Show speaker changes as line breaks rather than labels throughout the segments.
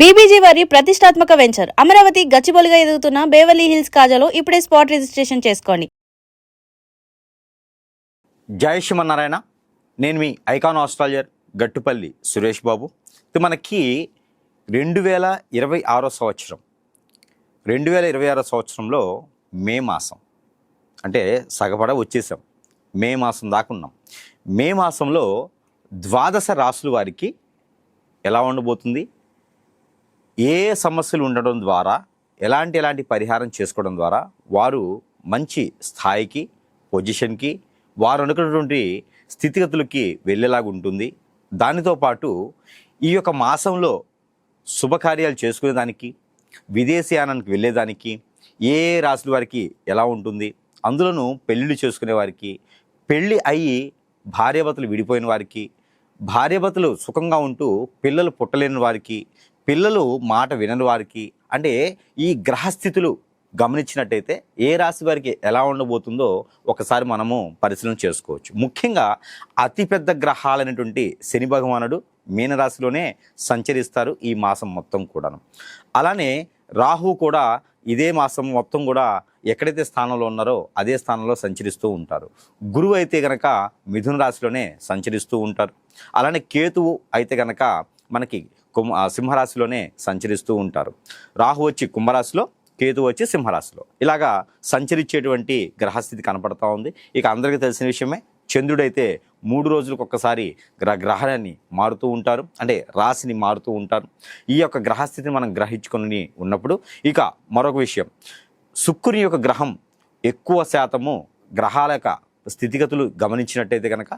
BBG వారి ప్రతిష్టాత్మక venture Amaravati గచ్చిబౌలిగా ఎదుగుతున్న బేవర్లీ హిల్స్ కాజాలో ఇప్పుడే స్పాట్ రిజిస్ట్రేషన్ చేసుకోండి.
జై శ్రీమన్నారాయణ. నేను మీ ఐకాన్ ఆస్ట్రాలజర్ గట్టుపల్లి సురేష్ బాబు. ఇది మనకి 2026 సంవత్సరం 2026 సంవత్సరంలో మే మాసం అంటే సగపడ వచ్చేసాం. మే మాసం దాకా ఉన్నాం. మే మాసంలో ద్వాదశ రాసుల వారికి ఎలా ఉండబోతుంది, ఏ సమస్యలు ఉండడం ద్వారా ఎలాంటి పరిహారం చేసుకోవడం ద్వారా వారు మంచి స్థాయికి పొజిషన్కి వారు అనుకున్నటువంటి స్థితిగతులకి వెళ్ళేలాగా ఉంటుంది. దానితో పాటు ఈ యొక్క మాసంలో శుభకార్యాలు చేసుకునేదానికి విదేశీయానానికి వెళ్ళేదానికి ఏ రాశుల వారికి ఎలా ఉంటుంది, అందులోనూ పెళ్ళిళ్ళు చేసుకునే వారికి, పెళ్ళి అయ్యి భార్యాభర్తలు విడిపోయిన వారికి, భార్యాభర్తలు సుఖంగా ఉంటూ పిల్లలు పుట్టలేని వారికి, పిల్లలు మాట వినని వారికి, అంటే ఈ గ్రహస్థితులు గమనించినట్టయితే ఏ రాశి వారికి ఎలా ఉండబోతుందో ఒకసారి మనము పరిశీలన చేసుకోవచ్చు. ముఖ్యంగా అతిపెద్ద గ్రహాలైనటువంటి శని భగవానుడు మీనరాశిలోనే సంచరిస్తారు ఈ మాసం మొత్తం కూడాను. అలానే రాహు కూడా ఇదే మాసం మొత్తం కూడా ఎక్కడైతే స్థానంలో ఉన్నారో అదే స్థానంలో సంచరిస్తూ ఉంటారు. గురువు అయితే గనక మిథున రాశిలోనే సంచరిస్తూ ఉంటారు. అలానే కేతువు అయితే గనక మనకి సింహరాశిలోనే సంచరిస్తూ ఉంటారు. రాహు వచ్చి కుంభరాశిలో, కేతు వచ్చి సింహరాశిలో ఇలాగా సంచరించేటువంటి గ్రహస్థితి కనపడతా ఉంది. ఇక అందరికీ తెలిసిన విషయమే, చంద్రుడైతే 3 రోజులకు ఒక్కసారి గ్రహాన్ని మారుతూ ఉంటారు, అంటే రాశిని మారుతూ ఉంటారు. ఈ యొక్క గ్రహస్థితిని మనం గ్రహించుకొని ఉన్నప్పుడు ఇక మరొక విషయం, శుక్రుని యొక్క గ్రహం ఎక్కువ శాతము గ్రహాల యొక్క స్థితిగతులు గమనించినట్టయితే కనుక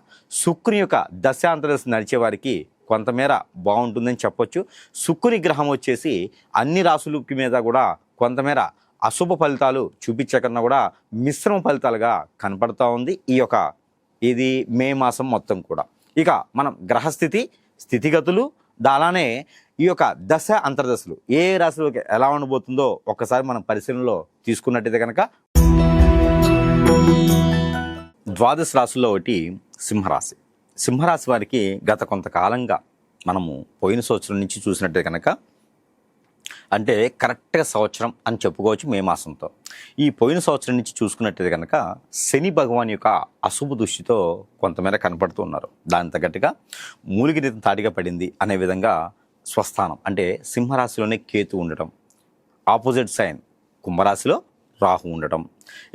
శుక్రుని యొక్క దశాంతరదశ నడిచే వారికి కొంతమేర బాగుంటుందని చెప్పొచ్చు. శుక్రుని గ్రహం వచ్చేసి అన్ని రాశులకి మీద కూడా కొంతమేర అశుభ ఫలితాలు చూపించకన్నా కూడా మిశ్రమ ఫలితాలుగా కనపడతా ఉంది ఇది మే మాసం మొత్తం కూడా. ఇక మనం గ్రహస్థితి స్థితిగతులు అలానే ఈ యొక్క దశ అంతర్దశలు ఏ రాశిలోకి ఎలా ఉండబోతుందో ఒక్కసారి మనం పరిశీలనలో తీసుకున్నట్టయితే కనుక ద్వాదశ రాశుల్లో ఒకటి సింహరాశి. సింహరాశి వారికి గత కొంతకాలంగా మనము పోయిన సంవత్సరం నుంచి చూసినట్టే కనుక అంటే కరెక్ట్గా సంవత్సరం అని చెప్పుకోవచ్చు మే మాసంతో. ఈ పోయిన సంవత్సరం నుంచి చూసుకున్నట్టయితే కనుక శని భగవాన్ యొక్క అశుభ దృష్టితో కొంతమేర కనపడుతూ ఉన్నారు. దాని తగ్గట్టుగా మూలికి తాటిగా పడింది అనే విధంగా స్వస్థానం అంటే సింహరాశిలోనే కేతు ఉండటం, ఆపోజిట్ సైన్ కుంభరాశిలో రాహు ఉండటం,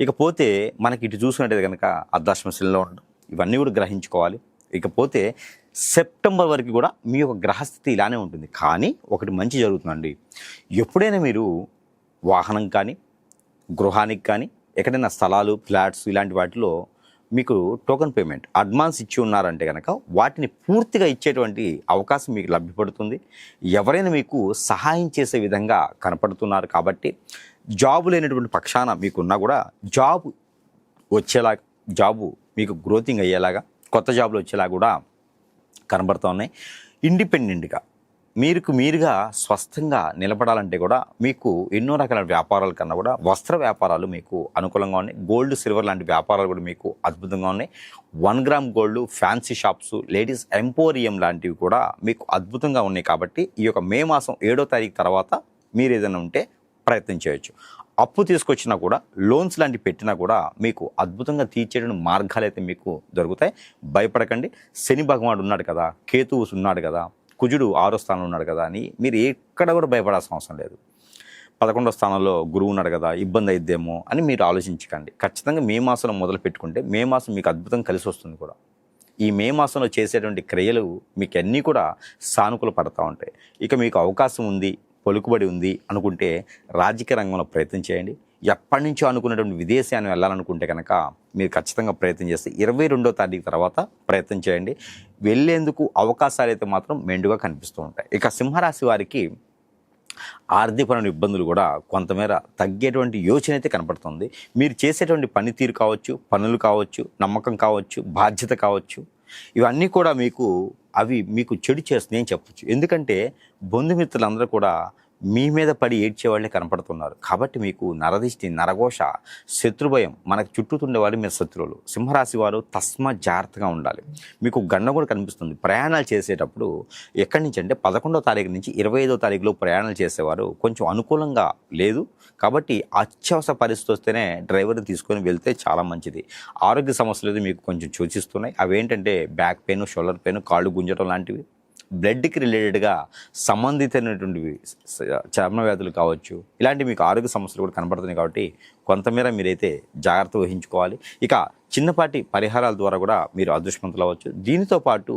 ఇకపోతే మనకి ఇటు చూసుకున్నట్టయితే కనుక అర్ధాశ్రమ శనిలో ఉండడం, ఇవన్నీ కూడా గ్రహించుకోవాలి. ఇకపోతే సెప్టెంబర్ వరకు కూడా మీ యొక్క గ్రహస్థితి ఇలానే ఉంటుంది. కానీ ఒకటి మంచి జరుగుతుందండి, ఎప్పుడైనా మీరు వాహనం కానీ గృహానికి కానీ ఎక్కడైనా స్థలాలు ఫ్లాట్స్ ఇలాంటి వాటిలో మీకు టోకెన్ పేమెంట్ అడ్వాన్స్ ఇచ్చి ఉన్నారంటే కనుక వాటిని పూర్తిగా ఇచ్చేటువంటి అవకాశం మీకు లభ్యపడుతుంది. ఎవరైనా మీకు సహాయం చేసే విధంగా కనపడుతున్నారు కాబట్టి జాబు లేనటువంటి పక్షాన మీకున్నా కూడా జాబు వచ్చేలాగా, జాబు మీకు గ్రోతింగ్ అయ్యేలాగా, కొత్త జాబులు వచ్చేలాగా కూడా కనబడుతూ ఉన్నాయి. ఇండిపెండెంట్గా మీరుగా స్వస్థంగా నిలబడాలంటే కూడా మీకు ఎన్నో రకాల వ్యాపారాల కన్నా కూడా వస్త్ర వ్యాపారాలు మీకు అనుకూలంగా ఉన్నాయి. గోల్డ్ సిల్వర్ లాంటి వ్యాపారాలు కూడా మీకు అద్భుతంగా ఉన్నాయి. 1 gram gold, fancy shops, ladies emporium లాంటివి కూడా మీకు అద్భుతంగా ఉన్నాయి. కాబట్టి ఈ యొక్క మే మాసం 7వ తారీఖు తర్వాత మీరు ఏదైనా ఉంటే ప్రయత్నం చేయొచ్చు. అప్పు తీసుకొచ్చినా కూడా లోన్స్ లాంటివి పెట్టినా కూడా మీకు అద్భుతంగా తీర్చేటువంటి మార్గాలు అయితే మీకు దొరుకుతాయి. భయపడకండి. శని భగవానుడు ఉన్నాడు కదా, కేతువు ఉన్నాడు కదా, కుజుడు 6వ స్థానంలో ఉన్నాడు కదా అని మీరు ఎక్కడ కూడా భయపడాల్సిన అవసరం లేదు. 11వ స్థానంలో గురువు ఉన్నాడు కదా, ఇబ్బంది అయిద్దేమో అని మీరు ఆలోచించకండి. ఖచ్చితంగా మే మాసంలో మొదలు పెట్టుకుంటే మే మాసం మీకు అద్భుతంగా కలిసి వస్తుంది కూడా. ఈ మే మాసంలో చేసేటువంటి క్రియలు మీకు అన్నీ కూడా సానుకూల పడతా ఉంటాయి. ఇక మీకు అవకాశం ఉంది, పలుకుబడి ఉంది అనుకుంటే రాజకీయ రంగంలో ప్రయత్నం చేయండి. ఎప్పటి నుంచో అనుకున్నటువంటి విదేశాన్ని వెళ్ళాలనుకుంటే కనుక మీరు ఖచ్చితంగా ప్రయత్నం చేస్తే 22వ తారీఖు తర్వాత ప్రయత్నం చేయండి. వెళ్ళేందుకు అవకాశాలు అయితే మాత్రం మెండుగా కనిపిస్తూ ఉంటాయి. ఇక సింహరాశి వారికి ఆర్థికపరమైన ఇబ్బందులు కూడా కొంతమేర తగ్గేటువంటి యోచన అయితే కనపడుతుంది. మీరు చేసేటువంటి పనితీరు కావచ్చు, పనులు కావచ్చు, నమ్మకం కావచ్చు, బాధ్యత కావచ్చు, ఇవన్నీ కూడా మీకు చెడు చేస్తుంది అని చెప్పచ్చు. ఎందుకంటే బంధుమిత్రులందరూ కూడా మీ మీద పడి ఏడ్చేవాళ్ళే కనపడుతున్నారు. కాబట్టి మీకు నరదిష్టి, నరఘోష, శత్రుభయం, మనకు చుట్టూతుండే వారు మీరు శత్రువులు. సింహరాశి వారు తస్మాత్ జాగ్రత్తగా ఉండాలి. మీకు గండం కూడా కనిపిస్తుంది. ప్రయాణాలు చేసేటప్పుడు ఎక్కడి నుంచి అంటే 11వ తారీఖు నుంచి 25వ తారీఖులో ప్రయాణాలు చేసేవారు కొంచెం అనుకూలంగా లేదు. కాబట్టి అత్యవసర పరిస్థితి వస్తేనే డ్రైవర్ని తీసుకొని వెళ్తే చాలా మంచిది. ఆరోగ్య సమస్యలు మీకు కొంచెం సూచిస్తున్నాయి. అవేంటంటే బ్యాక్ పెయిన్, షోల్డర్ పెయిన్, కాళ్ళు గుంజడం లాంటివి, బ్లడ్కి రిలేటెడ్గా సంబంధితమైనటువంటివి, చర్మ వ్యాధులు కావచ్చు, ఇలాంటి మీకు ఆరోగ్య సమస్యలు కూడా కనబడుతున్నాయి. కాబట్టి కొంతమేర మీరైతే జాగ్రత్త వహించుకోవాలి. ఇక చిన్నపాటి పరిహారాల ద్వారా కూడా మీరు అదృష్టవంతులు అవ్వచ్చు. దీనితో పాటు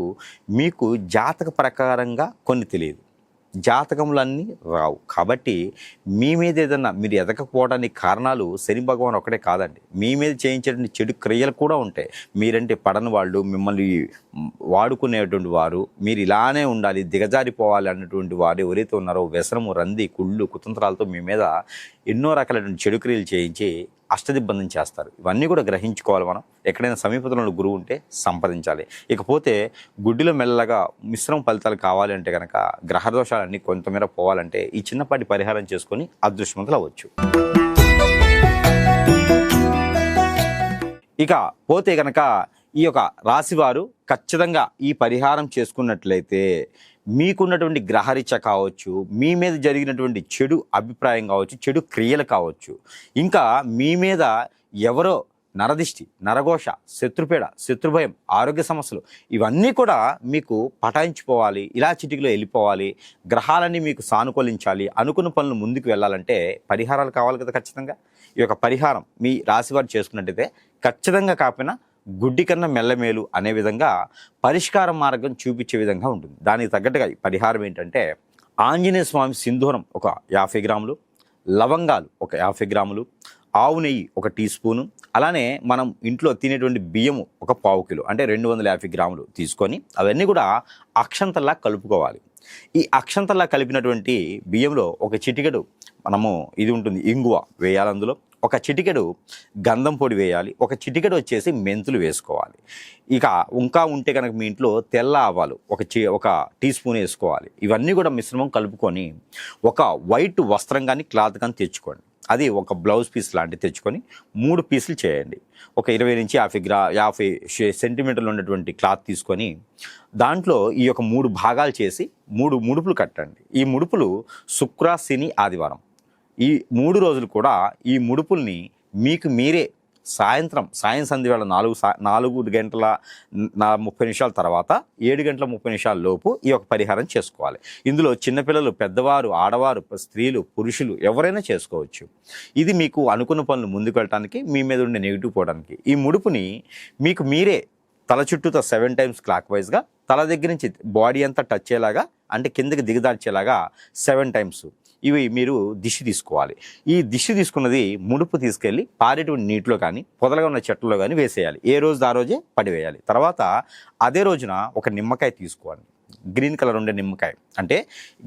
మీకు జాతక ప్రకారంగా కొన్ని తెలియదు, జాతకములన్నీ రావు. కాబట్టి మీ మీద ఏదన్నా మీరు ఎదగకపోవడానికి కారణాలు శని భగవాన్ ఒకటే కాదండి, మీ మీద చేయించేటువంటి చెడు క్రియలు కూడా ఉంటాయి. మీరంటే పడని వాళ్ళు, మిమ్మల్ని వాడుకునేటువంటి వారు, మీరు ఇలానే ఉండాలి, దిగజారిపోవాలి అన్నటువంటి వారు ఎవరైతే ఉన్నారో వ్యసనము, రంది, కుళ్ళు, కుతంత్రాలతో మీ మీద ఎన్నో రకాలైనటువంటి చెడు క్రియలు చేయించి అష్టదిబ్బందం చేస్తారు. ఇవన్నీ కూడా గ్రహించుకోవాలి. మనం ఎక్కడైనా సమీపంలో గురువు ఉంటే సంప్రదించాలి. ఇకపోతే గుడ్డిలో మెల్లగా మిశ్రమ ఫలితాలు కావాలి అంటే కనుక, గ్రహదోషాలన్నీ కొంతమేర పోవాలంటే ఈ చిన్నపాటి పరిహారం చేసుకొని అదృష్టవంతులు అవ్వచ్చు. ఇక పోతే కనుక ఈ యొక్క రాశివారు ఖచ్చితంగా ఈ పరిహారం చేసుకున్నట్లయితే మీకున్నటువంటి గ్రహరీత్య కావచ్చు, మీ మీద జరిగినటువంటి చెడు అభిప్రాయం కావచ్చు, చెడు క్రియలు కావచ్చు, ఇంకా మీ మీద ఎవరో నరదిష్టి, నరఘోష, శత్రుపీడ, శత్రుభయం, ఆరోగ్య సమస్యలు ఇవన్నీ కూడా మీకు పటాయించిపోవాలి, ఇలా చిటికలో వెళ్ళిపోవాలి, గ్రహాలన్నీ మీకు సానుకూలించాలి, అనుకున్న పనులు ముందుకు వెళ్ళాలంటే పరిహారాలు కావాలి కదా. ఖచ్చితంగా ఈ యొక్క పరిహారం మీ రాశివారు చేసుకున్నట్టయితే ఖచ్చితంగా కాకపోయినా గుడ్డి కన్నా మెల్లమేలు అనే విధంగా పరిష్కార మార్గం చూపించే విధంగా ఉంటుంది. దానికి తగ్గట్టుగా పరిహారం ఏంటంటే, ఆంజనేయ స్వామి సింధూరం ఒక 50 గ్రాములు, లవంగాలు ఒక 50 గ్రాములు, ఆవు నెయ్యి ఒక టీ స్పూను, అలానే మనం ఇంట్లో తినేటువంటి బియ్యము ఒక 1/4 కిలో అంటే 250 గ్రాములు తీసుకొని అవన్నీ కూడా అక్షంతల్లా కలుపుకోవాలి. ఈ అక్షంతల్లా కలిపినటువంటి బియ్యంలో ఒక చిటికెడు మనము ఇది ఉంటుంది ఇంగువ వేయాలి, అందులో ఒక చిటికెడు గంధం పొడి వేయాలి, ఒక చిటికెడు వచ్చేసి మెంతులు వేసుకోవాలి. ఇక ఇంకా ఉంటే కనుక మీ ఇంట్లో తెల్ల ఆవాలు ఒక టీ స్పూన్ వేసుకోవాలి. ఇవన్నీ కూడా మిశ్రమం కలుపుకొని ఒక వైట్ వస్త్రం కానీ క్లాత్ కానీ తెచ్చుకోండి. అది ఒక బ్లౌజ్ పీస్ లాంటివి తెచ్చుకొని 3 పీసులు చేయండి. ఒక 20 నుంచి 50 సెంటీమీటర్లు ఉన్నటువంటి క్లాత్ తీసుకొని దాంట్లో ఈ యొక్క 3 భాగాలు చేసి 3 ముడుపులు కట్టండి. ఈ ముడుపులు శుక్ర, శని, ఆదివారం ఈ 3 రోజులు కూడా ఈ ముడుపుల్ని మీకు మీరే సాయం సంధ్య వేళ 4 గంటల 30 నిమిషాల తర్వాత 7 గంటల 30 నిమిషాల లోపు ఈ యొక్క పరిహారం చేసుకోవాలి. ఇందులో చిన్నపిల్లలు, పెద్దవారు, ఆడవారు, స్త్రీలు, పురుషులు ఎవరైనా చేసుకోవచ్చు. ఇది మీకు అనుకున్న పనులు ముందుకు వెళ్ళటానికి, మీ మీద ఉండే నెగిటివ్ పోవడానికి. ఈ ముడుపుని మీకు మీరే తల చుట్టూతో 7 టైమ్స్ క్లాక్ వైజ్గా, తల దగ్గర నుంచి బాడీ అంతా టచ్ అయ్యేలాగా అంటే కిందకి దిగదార్చేలాగా 7 టైమ్స్ ఇవి మీరు దిష్టి తీసుకోవాలి. ఈ దిష్టి తీసుకున్నది ముడుపు తీసుకెళ్ళి పారేటువంటి నీటిలో కానీ, పొదలుగా ఉన్న చెట్లలో కానీ వేసేయాలి. ఏ రోజు ఆ రోజే పడివేయాలి. తర్వాత అదే రోజున ఒక నిమ్మకాయ తీసుకోవాలి. గ్రీన్ కలర్ ఉండే నిమ్మకాయ, అంటే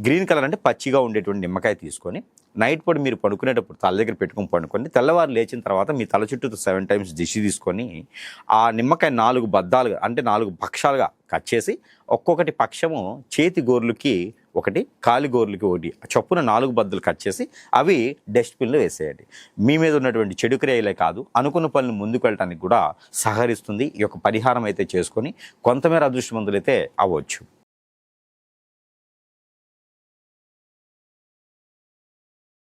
గ్రీన్ కలర్ అంటే పచ్చిగా ఉండేటువంటి నిమ్మకాయ తీసుకొని నైట్ పూట మీరు పడుకునేటప్పుడు తల దగ్గర పెట్టుకొని పడుకొని తెల్లవారు లేచిన తర్వాత మీ తల చుట్టూ 7 టైమ్స్ దిష్టి తీసుకొని ఆ నిమ్మకాయ 4 బద్దాలుగా అంటే 4 పక్షాలుగా కట్ చేసి ఒక్కొక్కటి పక్షము చేతి గోర్లకి ఒకటి, కాలి గోర్లకి ఒకటి చొప్పున 4 బద్దలు కట్ చేసి అవి డస్ట్బిన్లో వేసేయండి. మీ మీద ఉన్నటువంటి చెడు క్రియలే కాదు, అనుకున్న పనులు ముందుకు వెళ్ళడానికి కూడా సహకరిస్తుంది. ఈ యొక్క పరిహారం అయితే చేసుకొని కొంతమేర అదృష్టవంతులైతే అవ్వచ్చు.